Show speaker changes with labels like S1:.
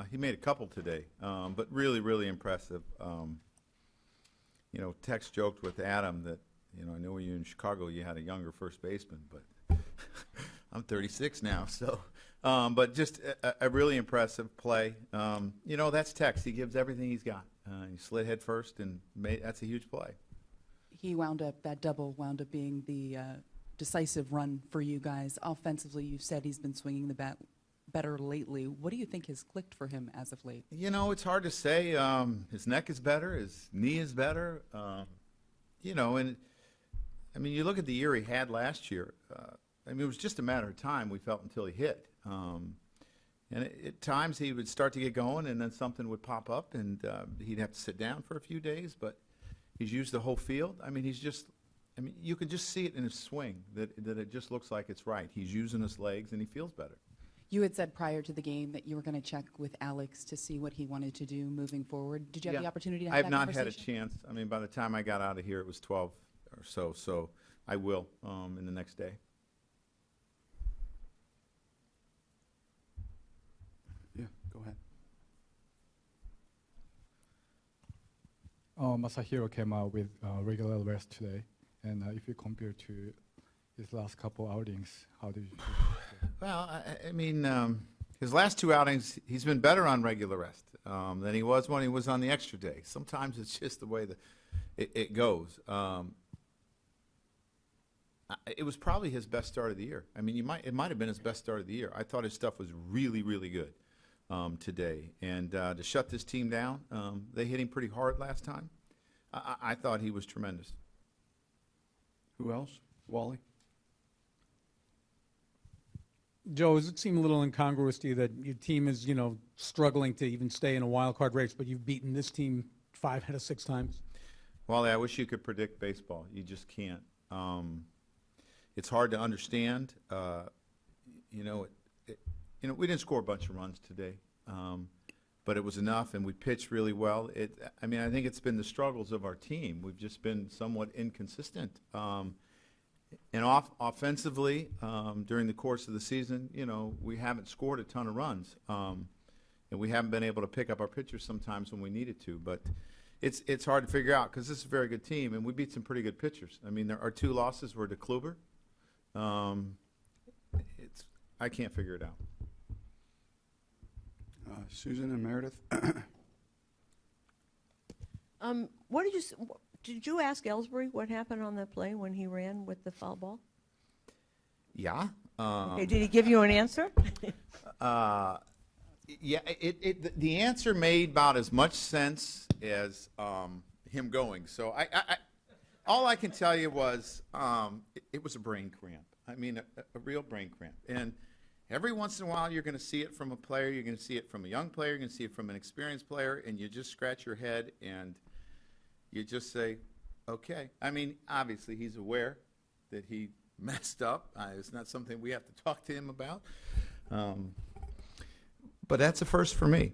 S1: He made a couple today, but really, really impressive. Tex joked with Adam that, I know when you were in Chicago, you had a younger first baseman, but I'm 36 now, so. But just a really impressive play. That's Tex. He gives everything he's got. He slid head first, and that's a huge play.
S2: That double wound up being the decisive run for you guys. Offensively, you said he's been swinging the bat better lately. What do you think has clicked for him as of late?
S1: It's hard to say. His neck is better. His knee is better. And you look at the year he had last year. It was just a matter of time, we felt, until he hit. And at times he would start to get going, and then something would pop up, and he'd have to sit down for a few days. But he's used the whole field. You can just see it in his swing that it just looks like it's right. He's using his legs, and he feels better.
S2: You had said prior to the game that you were going to check with Alex to see what he wanted to do moving forward. Did you have the opportunity to have that conversation?
S1: I have not had a chance. By the time I got out of here, it was 12 or so I will in the next day.
S3: Yeah, go ahead.
S4: Masahiro came out with regular rest today, and if you compare to his last couple outings, how did you feel?
S1: Well, his last two outings, he's been better on regular rest than he was when he was on the extra day. Sometimes it's just the way that it goes. It was probably his best start of the year. It might have been his best start of the year. I thought his stuff was really, really good today. And to shut this team down, they hit him pretty hard last time. I thought he was tremendous.
S3: Who else? Wally?
S5: Joe, does it seem a little incongruous to you that your team is, struggling to even stay in a wild card race, but you've beaten this team 5 out of 6 times?
S1: Wally, I wish you could predict baseball. You just can't. It's hard to understand. We didn't score a bunch of runs today, but it was enough, and we pitched really well. I think it's been the struggles of our team. We've just been somewhat inconsistent. And offensively, during the course of the season, we haven't scored a ton of runs, and we haven't been able to pick up our pitchers sometimes when we needed to. But it's hard to figure out because this is a very good team, and we beat some pretty good pitchers. Our 2 losses were to Kluber. I can't figure it out.
S3: Susan and Meredith.
S6: Did you ask Ellsbury what happened on that play when he ran with the foul ball?
S1: Yeah.
S6: Okay, did he give you an answer?
S1: Yeah. The answer made about as much sense as him going. So all I can tell you was it was a brain cramp. A real brain cramp. And every once in a while, you're going to see it from a player. You're going to see it from a young player. You're going to see it from an experienced player, and you just scratch your head and you just say, okay. Obviously, he's aware that he messed up. It's not something we have to talk to him about. But that's a first for me.